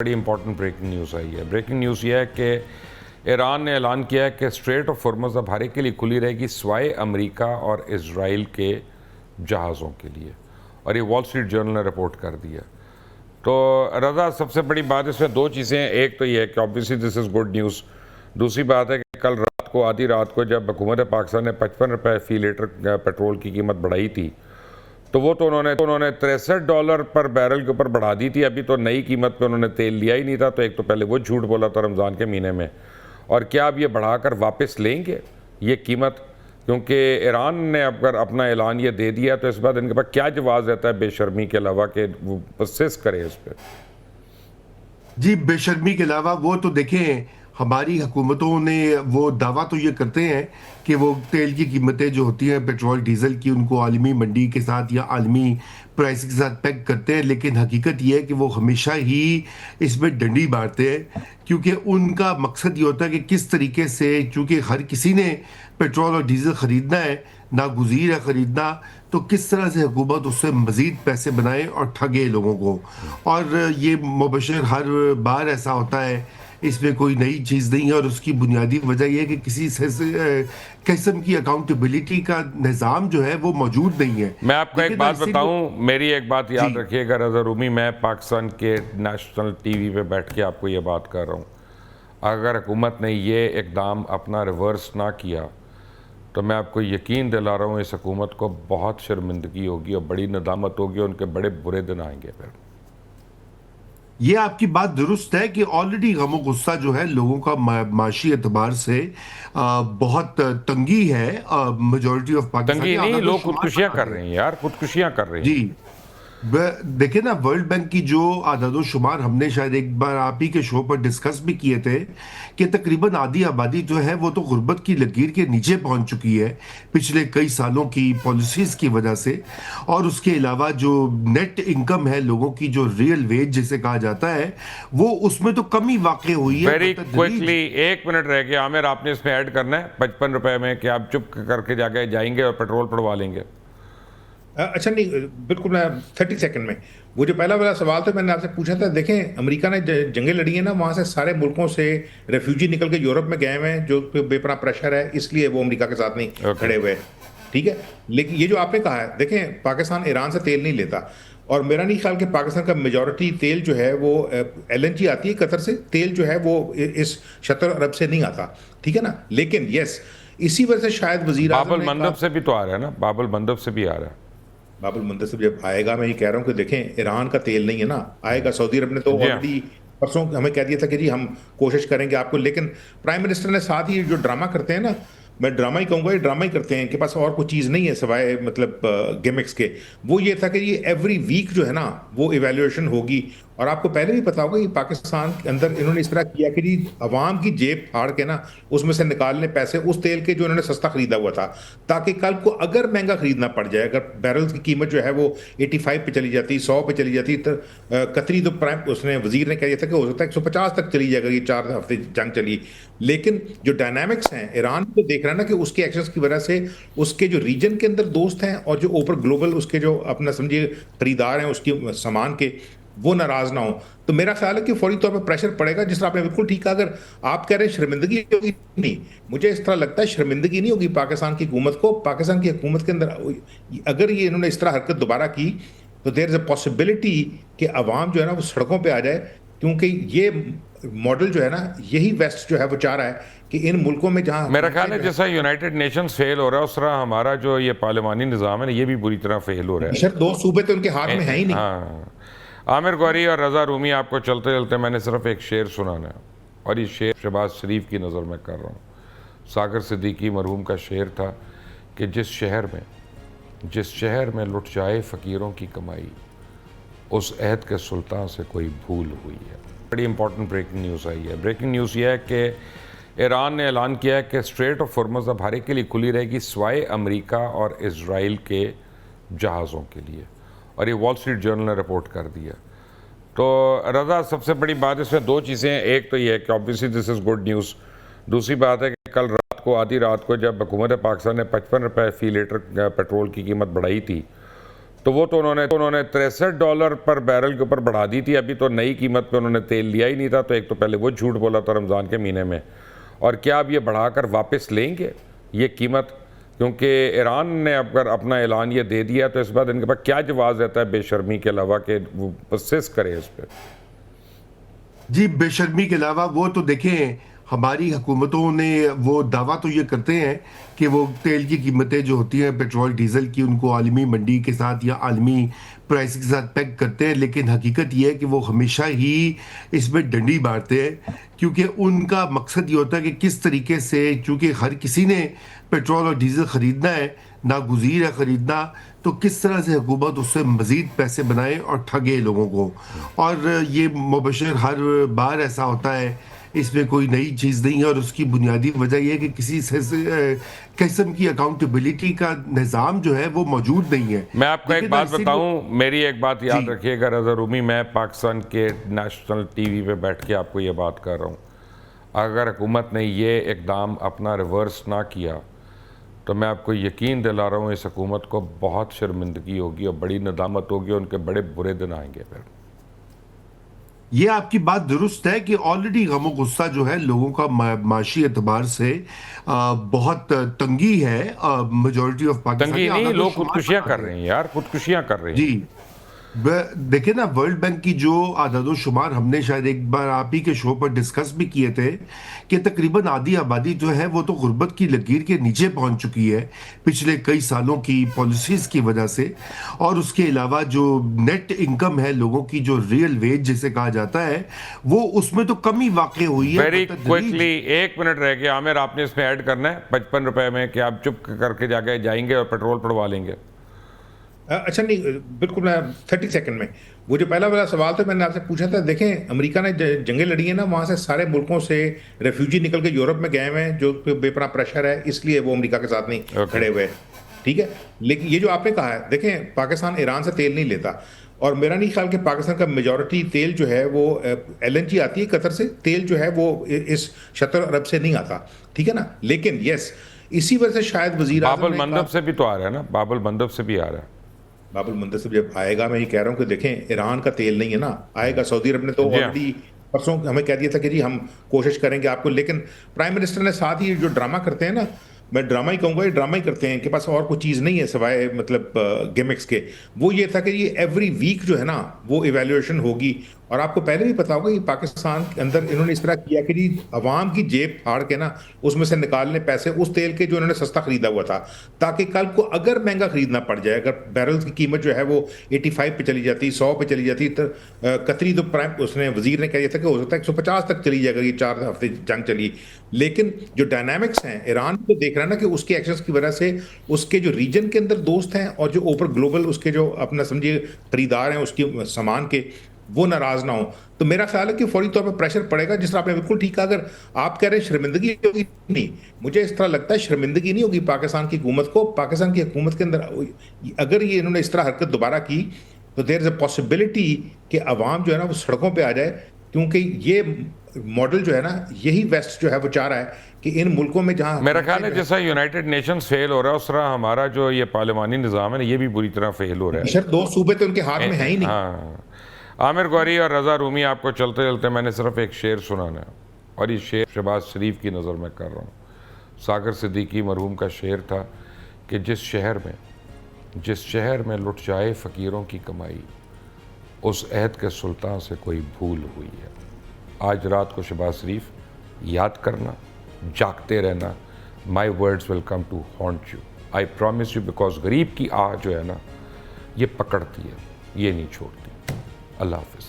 बड़ी important breaking news आई है। Breaking news ये है कि ईरान ने ऐलान किया है कि स्ट्रेट ऑफ हॉर्मुज़ अब हर एक के लिए खुली रहेगी सिवाय अमेरिका और इजराइल के जहाज़ों के लिए, और ये वॉल स्ट्रीट जर्नल ने रिपोर्ट कर दिया। तो रज़ा, सबसे बड़ी बात इसमें दो चीज़ें हैं। एक तो ये है कि obviously this is good news. दूसरी बात है कि कल रात को आधी रात को जब हुकूमत पाकिस्तान ने 55 रुपये फ़ी लीटर पेट्रोल की कीमत बढ़ाई थी, तो वो तो उन्होंने $63 पर बैरल के ऊपर बढ़ा दी थी। अभी तो नई कीमत पे उन्होंने तेल लिया ही नहीं था। तो एक तो पहले वो झूठ बोला था रमज़ान के महीने में, और क्या अब ये बढ़ाकर वापस लेंगे ये कीमत? क्योंकि ईरान ने अगर अपना ऐलान ये दे दिया तो इस बात इनके पास क्या जवाब रहता है बेशर्मी के अलावा कि वो परसिस्ट करे इस पर? जी, बेशर्मी के अलावा वो तो देखें, हमारी हुकूमतों ने वो दावा तो ये करते हैं कि वो तेल की कीमतें जो होती हैं पेट्रोल डीजल की, उनको आलमी मंडी के साथ या आलमी प्राइस के साथ पैक करते हैं। लेकिन हकीकत ये है कि वो हमेशा ही इसमें डंडी मारते हैं, क्योंकि उनका मकसद ये होता है कि किस तरीके से, चूंकि हर किसी ने पेट्रोल और डीजल खरीदना है, नागुज़ीर है खरीदना, तो किस तरह से हुकूमत उससे मजीद पैसे बनाए और ठगे लोगों को। और ये मुबशर हर बार ऐसा होता है, इसमें कोई नई चीज़ नहीं है। और उसकी बुनियादी वजह यह है कि किसी किस्म की अकाउंटेबिलिटी का निज़ाम जो है वो मौजूद नहीं है। मैं आपको एक देखिए ना, बात बताऊं, मेरी एक बात जी, याद रखिएगा रज़ा रूमी, मैं पाकिस्तान के नेशनल टीवी पे बैठ के आपको ये बात कर रहा हूँ। अगर हुकूमत ने ये इकदाम अपना रिवर्स ना किया तो मैं आपको यकीन दिला रहा हूँ इस हुकूमत को बहुत शर्मिंदगी होगी और बड़ी नदामत होगी, उनके बड़े बुरे दिन आएंगे फिर। ये आपकी बात दुरुस्त है कि ऑलरेडी गम गुस्सा जो है लोगों का माशी एतबार से बहुत तंगी है। मेजोरिटी ऑफ तंगी पाकिस्तानी नहीं, लोग आदादोशुमार खुदकुशियां कर बताते हैं। रहे हैं यार, खुदकुशियां कर रहे हैं। जी, देखिए ना, वर्ल्ड बैंक की जो आदादो शुमार हमने शायद एक बार आप ही के शो पर डिस्कस भी किए थे कि तकरीबन आधी आबादी जो है वो तो गुर्बत की लकीर के नीचे पहुंच चुकी है पिछले कई सालों की पॉलिसीज की वजह से। और उसके अलावा जो नेट इनकम है लोगों की, जो रियल वेज जिसे कहा जाता है, वो उसमें तो कमी वाकई हुई है वेरी बतदरीज। क्विकली, एक मिनट रह गया आमिर, आपने इसमें ऐड करना है 55 रुपए में कि आप चुप करके जाके जाएंगे और पेट्रोल पड़वा लेंगे? अच्छा नहीं, बिल्कुल मैं 30 सेकंड में। वो जो पहला वाला सवाल था मैंने आपसे पूछा था, देखें अमेरिका ने जंगें लड़ी है ना, वहाँ से सारे मुल्कों से रेफ्यूजी निकल के यूरोप में गए हुए हैं, जो बेपनाह प्रेशर है, इसलिए वो अमेरिका के साथ नहीं ओके। खड़े हुए। ठीक है। लेकिन ये जो आपने कहा है, देखें पाकिस्तान ईरान से तेल नहीं लेता, और मेरा नहीं ख्याल कि पाकिस्तान का मेजॉरिटी तेल जो है वो एलएनजी आती है कतर से, तेल जो है वो इस शतर अरब से नहीं आता। ठीक है ना। लेकिन यस, इसी वजह से शायद वजीर आजम बाबुल ने मंदब कहा, से भी तो आ रहा है ना, बाबुल मंदब से भी आ रहा है। बाबुल मुंतसिब जब आएगा, मैं ये कह रहा हूँ कि देखें ईरान का तेल नहीं है ना, आएगा। सऊदी अरब ने तो जी हाँ। ऑलरेडी परसों हमें कह दिया था कि जी हम कोशिश करेंगे आपको, लेकिन प्राइम मिनिस्टर ने साथ ही जो ड्रामा करते हैं ना, मैं ड्रामा ही कहूंगा, ये ड्रामा ही करते हैं, इनके पास और कोई चीज़ नहीं है सिवाय मतलब गिमिक्स के। वो ये था कि ये एवरी वीक जो है ना वो इवेल्युएशन होगी। और आपको पहले भी पता होगा कि पाकिस्तान के अंदर इन्होंने इस तरह किया कि जी अवाम की जेब फाड़ के ना उसमें से निकालने पैसे उस तेल के जो इन्होंने सस्ता खरीदा हुआ था, ताकि कल को अगर महंगा खरीदना पड़ जाए, अगर बैरल की कीमत जो है वो 85 पे चली जाती, 100 पे चली जाती, तो कतरी तो प्राइम उसने वजीर ने कह दिया था कि हो सकता है 150 तक चली जाएगा, ये 4 हफ्ते जंग चली। लेकिन जो डायनामिक्स हैं, ईरान तो देख रहा है ना कि उसके एक्शंस की वजह से उसके जो रीजन के अंदर दोस्त हैं और जो ऊपर ग्लोबल उसके जो अपना समझिए खरीदार हैं उसकी सामान के, वो नाराज ना हो। तो मेरा ख्याल है कि फौरी तौर पर प्रेशर पड़ेगा। जिस तरह आपने बिल्कुल ठीक कहा, अगर आप कह रहे हैं शर्मिंदगी होगी, नहीं, मुझे इस तरह लगता है शर्मिंदगी नहीं होगी पाकिस्तान की हुकूमत को। पाकिस्तान की हुकूमत के अंदर अगर ये इन्होंने इस तरह हरकत दोबारा की तो देयर इज अ पॉसिबिलिटी कि अवाम जो है ना वो सड़कों पर आ जाए, क्योंकि ये मॉडल जो है ना, यही वेस्ट जो है वो चाह रहा है कि इन मुल्कों में जहां मेरा ख्याल है जैसा यूनाइटेड नेशंस फेल हो रहा है उस तरह हमारा जो ये पार्लिमानी निज़ाम है ना, ये भी बुरी तरह फेल हो रहा है। दो सूबे तो उनके हाथ में है ही नहीं। हाँ, आमिर गौरी और रज़ा रूमी, आपको चलते चलते मैंने सिर्फ एक शेर सुनाना है, और ये शेर शहबाज शरीफ की नज़र में कर रहा हूँ। सागर सिद्दीकी मरहूम का शेर था कि जिस शहर में लुट जाए फ़कीरों की कमाई, उस अहद के सुल्तान से कोई भूल हुई है। बड़ी इंपॉर्टेंट ब्रेकिंग न्यूज़ आई है। ब्रेकिंग न्यूज़ ये है कि ईरान ने ऐलान किया है कि स्ट्रेट ऑफ हॉर्मुज़ अब हर एक के लिए खुली रहेगी सिवाय अमेरिका और इजराइल के जहाज़ों के लिए, और ये वॉल स्ट्रीट जर्नल ने रिपोर्ट कर दिया। तो रज़ा, सबसे बड़ी बात इसमें दो चीज़ें हैं। एक तो ये है कि obviously this is good news. दूसरी बात है कि कल रात को आधी रात को जब हुकूमत पाकिस्तान ने 55 रुपये फ़ी लीटर पेट्रोल की कीमत बढ़ाई थी, तो वो तो उन्होंने $63 पर बैरल के ऊपर बढ़ा दी थी। अभी तो नई कीमत पे उन्होंने तेल लिया ही नहीं था। तो एक तो पहले वो झूठ बोला था रमज़ान के महीने में, और क्या अब ये बढ़ाकर वापस लेंगे ये कीमत? क्योंकि ईरान ने अगर अपना ऐलान ये दे दिया तो इस बात इनके पास क्या जवाब रहता है बेशर्मी के अलावा कि वो परसिस्ट करे इस पर? जी बेशर्मी के अलावा वो तो देखें, हमारी हुकूमतों ने वो दावा तो ये करते हैं कि वो तेल की कीमतें जो होती हैं पेट्रोल डीजल की, उनको आलमी मंडी के साथ या आलमी प्राइस के साथ पैक करते हैं, लेकिन हकीकत ये है कि वो हमेशा ही इसमें डंडी मारते हैं, क्योंकि उनका मकसद ये होता है कि किस तरीके से, क्योंकि हर किसी ने पेट्रोल और डीजल ख़रीदना है, नागुज़ीर है ख़रीदना, तो किस तरह से हुकूमत उससे मज़ीद पैसे बनाए और ठगे लोगों को। और ये मुबशर हर बार ऐसा होता है, इसमें कोई नई चीज़ नहीं है, और उसकी बुनियादी वजह यह है कि किसी किस्म की अकाउंटेबिलिटी का निज़ाम जो है वो मौजूद नहीं है। मैं आपको एक बात बताऊं, मेरी एक बात याद जी। रखिएगा रज़ा रूमी, मैं पाकिस्तान के नेशनल टीवी पे बैठ के आपको ये बात कर रहा हूँ। अगर हुकूमत ने ये इकदाम अपना रिवर्स ना किया तो मैं आपको यकीन दिला रहा हूँ इस हुकूमत को बहुत शर्मिंदगी होगी और बड़ी नदामत होगी, उनके बड़े बुरे दिन आएंगे फिर। ये आपकी बात दुरुस्त है कि ऑलरेडी गम गुस्सा जो है लोगों का माशी एतबार से बहुत तंगी है। मेजोरिटी ऑफ पाकिस्तान तंगी नहीं, लोग खुदकुशियां कर रहे हैं यार, खुदकुशियां कर रहे हैं। जी देखिए ना, वर्ल्ड बैंक की जो आदादो शुमार हमने शायद एक बार आप ही के शो पर डिस्कस भी किए थे कि तकरीबन आधी आबादी जो है वो तो गुर्बत की लकीर के नीचे पहुंच चुकी है पिछले कई सालों की पॉलिसीज की वजह से। और उसके अलावा जो नेट इनकम है लोगों की, जो रियल वेज जिसे कहा जाता है, वो उसमें तो कमी वाकई हुई है। वेरी क्विकली 1 मिनट रह गया आमिर, आपने इसमें ऐड करना है 55 रुपए में कि आप चुप करके जाके जाएंगे और पेट्रोल पड़वा लेंगे? अच्छा नहीं, बिल्कुल मैं 30 सेकंड में, वो जो पहला वाला सवाल था मैंने आपसे पूछा था, देखें अमेरिका ने जंगें लड़ी है ना, वहाँ से सारे मुल्कों से रेफ्यूजी निकल के यूरोप में गए हुए हैं, जो बेपनाह प्रेशर है, इसलिए वो अमेरिका के साथ नहीं खड़े हुए। ठीक है, लेकिन ये जो आपने कहा है, देखें पाकिस्तान ईरान से तेल नहीं लेता, और मेरा नहीं ख्याल कि पाकिस्तान का मेजॉरिटी तेल जो है वो LNG आती है कतर से, तेल जो है वो इस शतर अरब से नहीं आता, ठीक है ना। लेकिन यस, इसी वजह से शायद वजीर बाबुल मंदब से भी तो आ रहा है ना, बाबुल मंदब से भी आ रहा है। बाबुल मंदब से जब आएगा, मैं ये कह रहा हूँ कि देखें ईरान का तेल नहीं है ना, आएगा। सऊदी अरब ने तो ऑलरेडी परसों हमें कह दिया था कि जी हम कोशिश करेंगे आपको, लेकिन प्राइम मिनिस्टर ने साथ ही जो ड्रामा करते हैं ना, मैं ड्रामा ही कहूँगा, ये ड्रामा ही करते हैं, इनके पास और कोई चीज़ नहीं है सिवाय मतलब गिमिक्स के। वो ये था कि ये एवरी वीक जो है ना वो इवेल्युएशन होगी, और आपको पहले भी पता होगा कि पाकिस्तान के अंदर इन्होंने इस तरह किया कि जी अवाम की जेब फाड़ के ना उसमें से निकालने पैसे उस तेल के जो इन्होंने सस्ता खरीदा हुआ था, ताकि कल को अगर महंगा खरीदना पड़ जाए, अगर बैरल की कीमत जो है वो 85 पे चली जाती, 100 पे चली जाती, तो कतरी तो प्राइम उसने वजीर ने कह दिया था कि हो सकता है 150 तक चली जाएगी, 4 हफ्ते जंग चली। लेकिन जो डायनामिक्स हैं, ईरान को देख रहा है ना कि उसके एक्शंस की वजह से उसके जो रीजन के अंदर दोस्त हैं और जो ऊपर ग्लोबल उसके जो अपना समझिए खरीदार हैं उसके सामान के, वो नाराज ना हो। तो मेरा ख्याल है कि फौरी तौर पर प्रेशर पड़ेगा, जिस तरह आपने बिल्कुल ठीक कहा। अगर आप कह रहे हैं शर्मिंदगी होगी, नहीं, मुझे इस तरह लगता है शर्मिंदगी नहीं होगी पाकिस्तान की हुकूमत को। पाकिस्तान की हुकूमत के अंदर अगर ये इन्होंने इस तरह हरकत दोबारा की तो देयर इज अ पॉसिबिलिटी कि अवाम जो है ना वो सड़कों पर आ जाए, क्योंकि ये मॉडल जो है ना, यही वेस्ट जो है वो चाह रहा है कि इन मुल्कों में जहां, मेरा ख्याल है जैसा यूनाइटेड नेशंस फेल हो रहा है उस तरह हमारा जो ये पार्लिमानी निज़ाम है ना, ये भी बुरी तरह फेल हो रहा है। दो सूबे तो उनके हाथ में है ही नहीं। हाँ, आमिर गौरी और रज़ा रूमी, आपको चलते चलते मैंने सिर्फ एक शेर सुनाना है, और ये शेर शहबाज शरीफ की नज़र में कर रहा हूँ। सागर सिद्दीकी मरहूम का शेर था कि जिस शहर में लुट जाए फ़कीरों की कमाई, उस अहद के सुल्तान से कोई भूल हुई है। आज रात को शहबाज शरीफ याद करना, जागते रहना। My words will come to haunt you, I promise you, because गरीब की आह जो है ना ये पकड़ती है, ये नहीं छोड़ती। अल्लाह हाफिज़।